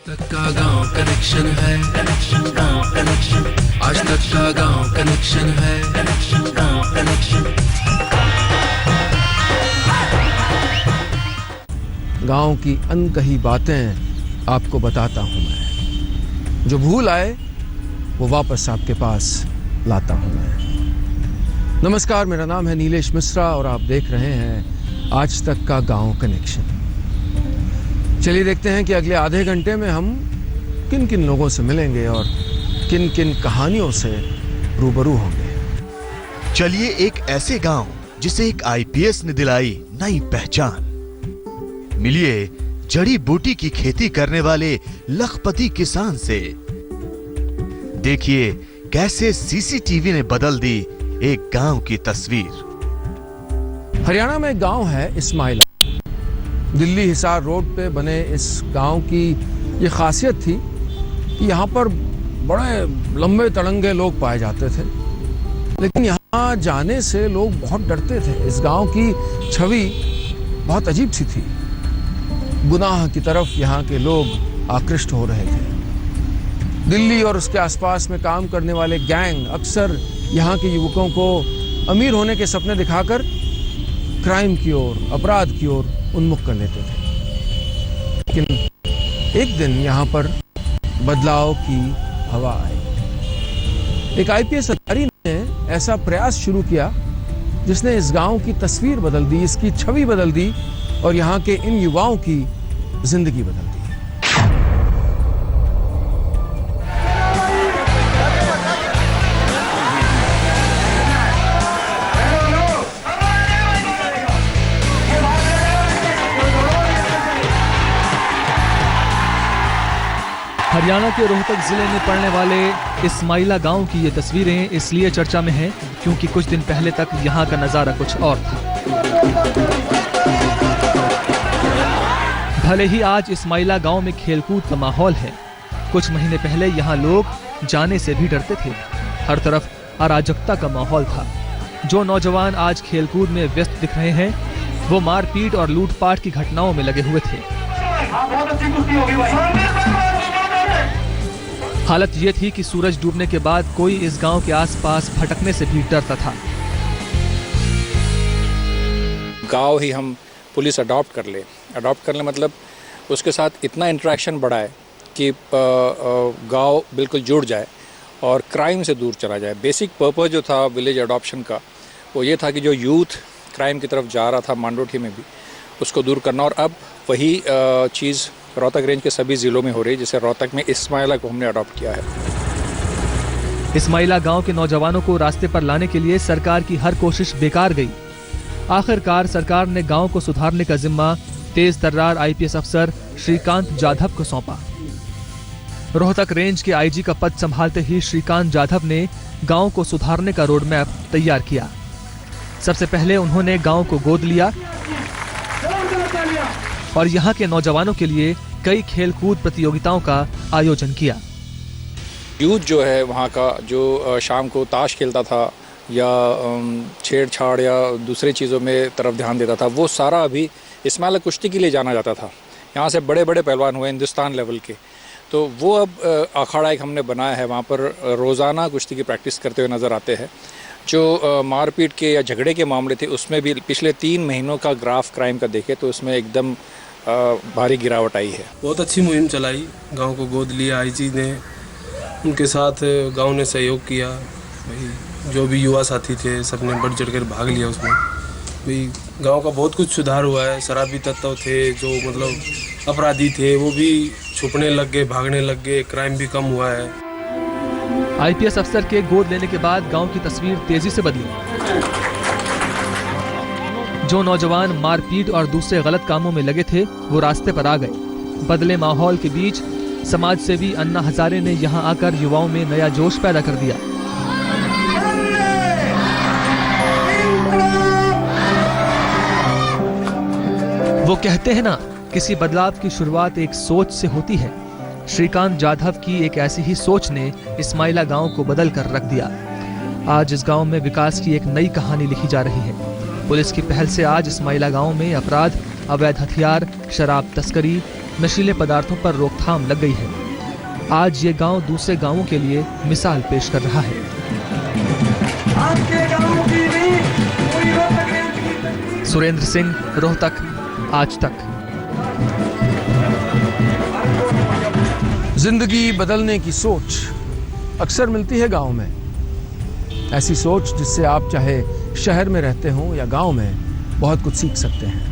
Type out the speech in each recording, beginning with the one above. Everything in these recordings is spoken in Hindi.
तक का गांव कनेक्शन है, कनेक्शन गांव कनेक्शन। आज तक का गांव कनेक्शन है, कनेक्शन गांव कनेक्शन। गांव की अनकही बातें आपको बताता हूं मैं, जो भूल आए वो वापस आपके पास लाता हूं मैं। नमस्कार, मेरा नाम है नीलेश मिश्रा और आप देख रहे हैं आज तक का गांव कनेक्शन। चलिए देखते हैं कि अगले आधे घंटे में हम किन किन लोगों से मिलेंगे और किन किन कहानियों से रूबरू होंगे। चलिए एक ऐसे गांव जिसे एक आईपीएस ने दिलाई नई पहचान। मिलिए जड़ी बूटी की खेती करने वाले लखपति किसान से। देखिए कैसे सीसीटीवी ने बदल दी एक गांव की तस्वीर। हरियाणा में एक गांव है इस्माइला। दिल्ली हिसार रोड पे बने इस गांव की ये खासियत थी कि यहाँ पर बड़े लंबे तड़ंगे लोग पाए जाते थे, लेकिन यहाँ जाने से लोग बहुत डरते थे। इस गांव की छवि बहुत अजीब सी थी। गुनाह की तरफ यहाँ के लोग आकृष्ट हो रहे थे। दिल्ली और उसके आसपास में काम करने वाले गैंग अक्सर यहाँ के युवकों को अमीर होने के सपने दिखाकर क्राइम की ओर, अपराध की ओर उन्मुख कर लेते थे। लेकिन एक दिन यहाँ पर बदलाव की हवा आई। एक आईपीएस अधिकारी ने ऐसा प्रयास शुरू किया जिसने इस गांव की तस्वीर बदल दी, इसकी छवि बदल दी और यहाँ के इन युवाओं की जिंदगी बदल दी। हरियाणा के रोहतक जिले में पड़ने वाले इस्माइला गांव की ये तस्वीरें इसलिए चर्चा में हैं क्योंकि कुछ दिन पहले तक यहाँ का नज़ारा कुछ और था। भले ही आज इस्माइला गांव में खेलकूद का माहौल है, कुछ महीने पहले यहाँ लोग जाने से भी डरते थे। हर तरफ अराजकता का माहौल था। जो नौजवान आज खेलकूद में व्यस्त दिख रहे हैं वो मारपीट और लूटपाट की घटनाओं में लगे हुए थे। हालत ये थी कि सूरज डूबने के बाद कोई इस गांव के आसपास भटकने से भी डरता था। गांव ही हम पुलिस अडॉप्ट कर ले मतलब उसके साथ इतना इंटरेक्शन बढ़ा है कि गांव बिल्कुल जुड़ जाए और क्राइम से दूर चला जाए। बेसिक पर्पस जो था विलेज अडॉप्शन का वो ये था कि जो यूथ क्राइम की तरफ जा रहा था मांडोठी में भी, उसको दूर करना। और अब वही चीज़ रोहतक रेंज के सभी ज़िलों में हो रही है। जैसे रोहतक में इस्माइला को हमने अडॉप्ट किया है। इस्माइला गांव के नौजवानों को रास्ते पर लाने के लिए सरकार की हर कोशिश बेकार गई। आखिरकार सरकार ने गांव को सुधारने का जिम्मा तेज तर्रार आईपीएस अफसर श्रीकांत जाधव को सौंपा। रोहतक रेंज के आईजी का पद संभालते ही श्रीकांत जाधव ने गांव को सुधारने का रोड मैप तैयार किया। सबसे पहले उन्होंने गांव को गोद लिया और यहाँ के नौजवानों के लिए कई खेलकूद प्रतियोगिताओं का आयोजन किया। यूथ जो है वहाँ का, जो शाम को ताश खेलता था या छेड़छाड़ या दूसरी चीज़ों में तरफ ध्यान देता था, वो सारा अभी इस्माइला कुश्ती के लिए जाना जाता था। यहाँ से बड़े बड़े पहलवान हुए हिंदुस्तान लेवल के, तो वो अब अखाड़ा एक हमने बनाया है। वहाँ पर रोज़ाना कुश्ती की प्रैक्टिस करते हुए नज़र आते हैं। जो मारपीट के या झगड़े के मामले थे उसमें भी पिछले 3 महीनों का ग्राफ क्राइम का देखे तो उसमें एकदम भारी गिरावट आई है। बहुत अच्छी मुहिम चलाई, गांव को गोद लिया आईजी ने, उनके साथ गांव ने सहयोग किया। भाई जो भी युवा साथी थे सबने बढ़ चढ़ कर भाग लिया उसमें। भाई गांव का बहुत कुछ सुधार हुआ है। शराबी तत्व थे, जो मतलब अपराधी थे, वो भी छुपने लग गए, भागने लग गए, क्राइम भी कम हुआ है। आईपीएस अफसर के गोद लेने के बाद गांव की तस्वीर तेजी से बदली। जो नौजवान मारपीट और दूसरे गलत कामों में लगे थे वो रास्ते पर आ गए। बदले माहौल के बीच समाज सेवी अन्ना हजारे ने यहां आकर युवाओं में नया जोश पैदा कर दिया। वो कहते हैं ना, किसी बदलाव की शुरुआत एक सोच से होती है। श्रीकांत जाधव की एक ऐसी ही सोच ने इस्माइला गांव को बदल कर रख दिया। आज इस गांव में विकास की एक नई कहानी लिखी जा रही है। पुलिस की पहल से आज इस्माइला गांव में अपराध, अवैध हथियार, शराब तस्करी, नशीले पदार्थों पर रोकथाम लग गई है। आज ये गांव दूसरे गांवों के लिए मिसाल पेश कर रहा है। सुरेंद्र सिंह, रोहतक, आज तक। जिंदगी बदलने की सोच अक्सर मिलती है गांव में। ऐसी सोच जिससे आप चाहे शहर में रहते हो या गांव में बहुत कुछ सीख सकते हैं।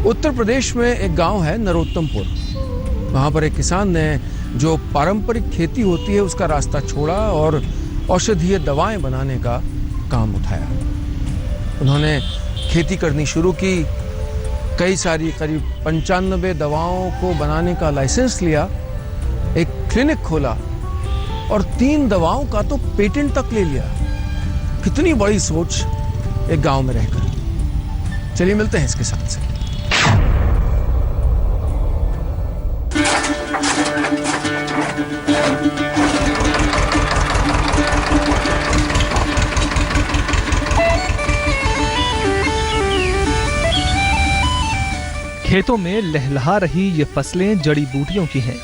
उत्तर प्रदेश में एक गांव है नरोत्तमपुर। वहां पर एक किसान ने जो पारंपरिक खेती होती है उसका रास्ता छोड़ा और औषधीय दवाएं बनाने का काम उठाया। उन्होंने खेती करनी शुरू की, कई सारी करीब 95 दवाओं को बनाने का लाइसेंस लिया, एक क्लिनिक खोला और 3 दवाओं का तो पेटेंट तक ले लिया। कितनी बड़ी सोच एक गांव में रहकर। चलिए मिलते हैं इस किसान से। खेतों में लहलहा रही ये फसलें जड़ी बूटियों की हैं।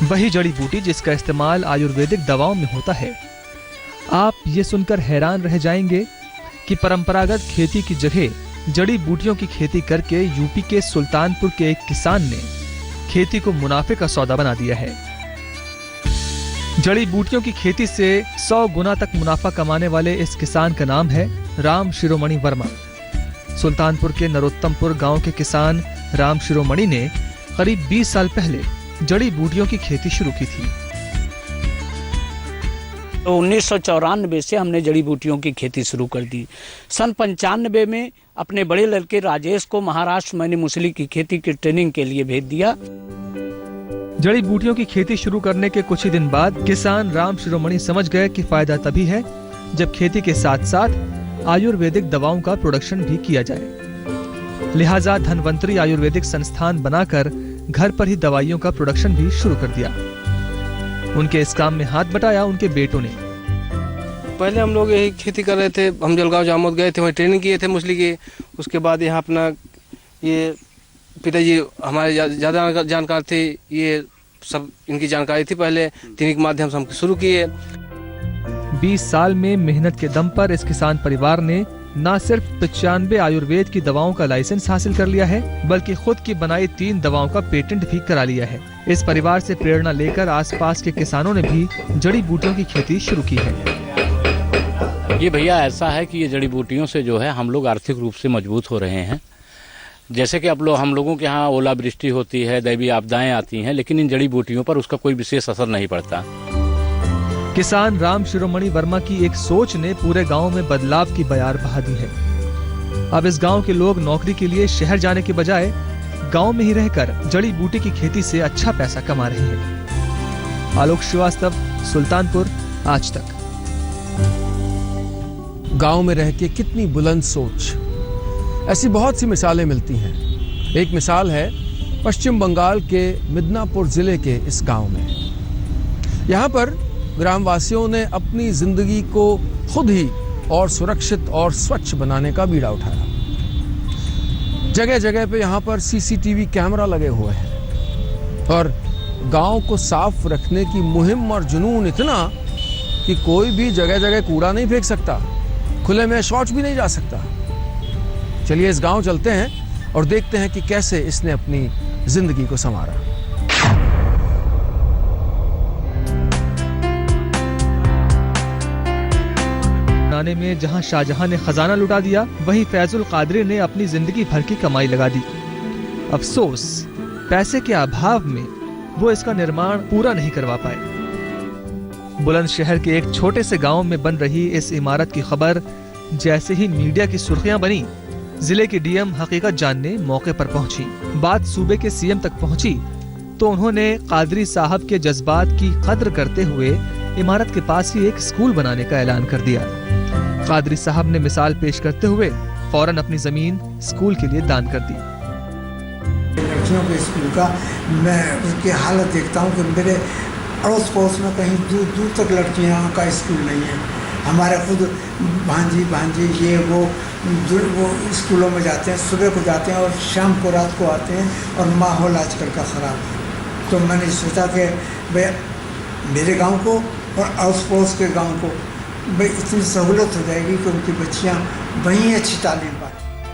वही जड़ी बूटी जिसका इस्तेमाल आयुर्वेदिक दवाओं में होता है। आप ये सुनकर हैरान रह जाएंगे कि परंपरागत खेती की जगह जड़ी बूटियों की खेती करके यूपी के सुल्तानपुर के एक किसान ने खेती को मुनाफे का सौदा बना दिया है। जड़ी बूटियों की खेती से 100 गुना तक मुनाफा कमाने वाले इस किसान का नाम है राम शिरोमणि वर्मा। सुल्तानपुर के नरोत्तमपुर गांव के किसान राम शिरोमणि ने करीब 20 साल पहले जड़ी बूटियों की खेती शुरू की थी। तो 1994 से हमने जड़ी बूटियों की खेती शुरू कर दी। सन 95 में अपने बड़े लड़के राजेश को महाराष्ट्र मैंने मूसली की खेती की ट्रेनिंग के लिए भेज दिया। जड़ी बूटियों की खेती शुरू करने के कुछ ही दिन बाद किसान राम शिरोमणि समझ गए कि फायदा तभी है जब खेती के साथ साथ आयुर्वेदिक दवाओं का प्रोडक्शन भी किया जाए। लिहाजा धनवंतरी आयुर्वेदिक संस्थान बनाकर घर पर ही दवाइयों का प्रोडक्शन भी शुरू कर दिया। उनके इस काम में हाथ बटाया उनके बेटों ने। पहले हम लोग यही खेती कर रहे थे। हम जलगांव जामोद गए थे, वहीं ट्रेनिंग किए थे मूसली की। उसके बाद यहाँ अपना ये पिताजी हमारे ज़्यादा जानकार थे, ये सब इनकी जानकारी थी पहले, इन्हीं के माध्यम से हम शुरू किए। 20 साल में मेहनत के दम पर इस किसान परिवार ने न सिर्फ 95 आयुर्वेद की दवाओं का लाइसेंस हासिल कर लिया है, बल्कि खुद की बनाई 3 दवाओं का पेटेंट भी करा लिया है। इस परिवार से प्रेरणा लेकर आसपास के किसानों ने भी जड़ी बूटियों की खेती शुरू की है। ये भैया ऐसा है कि ये जड़ी बूटियों से जो है हम लोग आर्थिक रूप से मजबूत हो रहे हैं। जैसे कि हम लोगों के यहाँ ओलावृष्टि होती है, दैवीय आपदाएं आती हैं, लेकिन इन जड़ी बूटियों पर उसका कोई विशेष असर नहीं पड़ता। किसान राम शिरोमणि वर्मा की एक सोच ने पूरे गांव में बदलाव की बयार बहा दी है। अब इस गांव के लोग नौकरी के लिए शहर जाने के बजाय गांव में ही रहकर जड़ी बूटी की खेती से अच्छा पैसा कमा रहे हैं। आलोक श्रीवास्तव, सुल्तानपुर, आज तक। गांव में रह के कितनी बुलंद सोच। ऐसी बहुत सी मिसालें मिलती हैं। एक मिसाल है पश्चिम बंगाल के मिदनापुर जिले के इस गांव में। यहाँ पर ग्रामवासियों ने अपनी जिंदगी को खुद ही और सुरक्षित और स्वच्छ बनाने का बीड़ा उठाया। जगह जगह पे यहाँ पर सीसीटीवी कैमरा लगे हुए हैं और गांव को साफ रखने की मुहिम और जुनून इतना कि कोई भी जगह जगह कूड़ा नहीं फेंक सकता, खुले में शौच भी नहीं जा सकता। चलिए इस गांव चलते हैं और देखते हैं कि कैसे इसने अपनी जिंदगी को संवारा। बनाने में जहां शाहजहां ने खजाना लुटा दिया, वहीं फैजुल कादरी ने अपनी जिंदगी भर की कमाई लगा दी। अफसोस, पैसे के अभाव में वो इसका निर्माण पूरा नहीं करवा पाए। बुलंदशहर के एक छोटे से गांव में बन रही इस इमारत की खबर जैसे ही मीडिया की सुर्खियां बनी, जिले के डीएम हकीकत जानने मौके पर पहुंची। बात सूबे के सीएम तक पहुंची तो उन्होंने कादरी साहब के जज्बात की कद्र करते हुए इमारत के पास ही एक स्कूल बनाने का ऐलान कर दिया। कादरी साहब ने मिसाल पेश करते हुए फौरन अपनी जमीन स्कूल के लिए दान कर दी। लड़कियों के स्कूल का मैं उनकी हालत देखता हूँ कि मेरे अड़ोस पड़ोस में कहीं दूर दूर तक लड़कियों का स्कूल नहीं है। हमारे खुद भांजी भांजी ये वो स्कूलों में जाते हैं, सुबह को जाते हैं और शाम को रात को आते हैं, और माहौल आजकल का ख़राब है। तो मैंने सोचा कि भाई मेरे गांव को और आस पड़ोस के गांव को भाई इतनी सहूलत हो जाएगी कि उनकी बच्चियां वहीं अच्छी तालीम पाएं।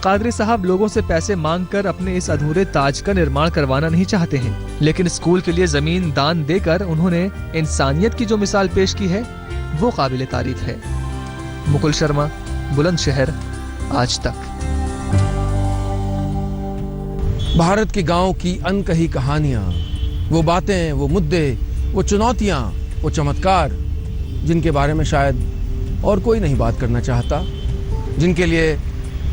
कादरी साहब लोगों से पैसे मांगकर अपने इस अधूरे ताज का निर्माण करवाना नहीं चाहते हैं, लेकिन स्कूल के लिए जमीन दान देकर उन्होंने इंसानियत की जो मिसाल पेश की है वो काबिल तारीफ है। मुकुल शर्मा, बुलंदशहर, आज तक। भारत के गांव की अनकही कहानियां, वो बातें, वो मुद्दे, वो चुनौतियां, वो चमत्कार जिनके बारे में शायद और कोई नहीं बात करना चाहता, जिनके लिए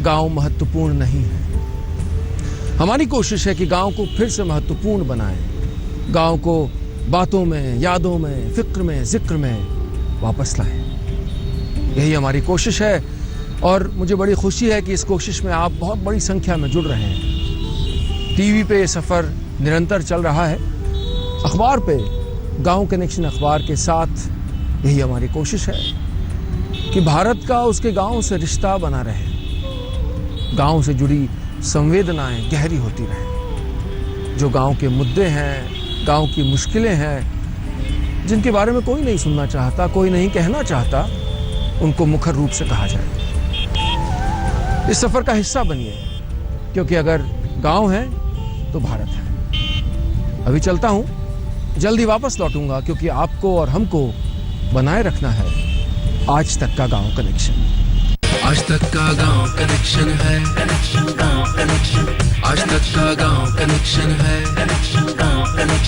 गांव महत्वपूर्ण नहीं है। हमारी कोशिश है कि गांव को फिर से महत्वपूर्ण बनाएं, गांव को बातों में, यादों में, फिक्र में, जिक्र में वापस लाएं। यही हमारी कोशिश है और मुझे बड़ी खुशी है कि इस कोशिश में आप बहुत बड़ी संख्या में जुड़ रहे हैं। टीवी पे ये सफ़र निरंतर चल रहा है, अखबार पे गांव कनेक्शन अखबार के साथ यही हमारी कोशिश है कि भारत का उसके गांव से रिश्ता बना रहे, गांव से जुड़ी संवेदनाएं गहरी होती रहें। जो गांव के मुद्दे हैं, गांव की मुश्किलें हैं, जिनके बारे में कोई नहीं सुनना चाहता, कोई नहीं कहना चाहता, उनको मुखर रूप से कहा जाए। इस सफ़र का हिस्सा बनिए, क्योंकि अगर गांव है तो भारत है। अभी चलता हूं, जल्दी वापस लौटूंगा, क्योंकि आपको और हमको बनाए रखना है आज तक का गांव कनेक्शन। आज तक का गांव कनेक्शन है, गांव कनेक्शन। आज तक का गांव कनेक्शन है, गांव कनेक्शन।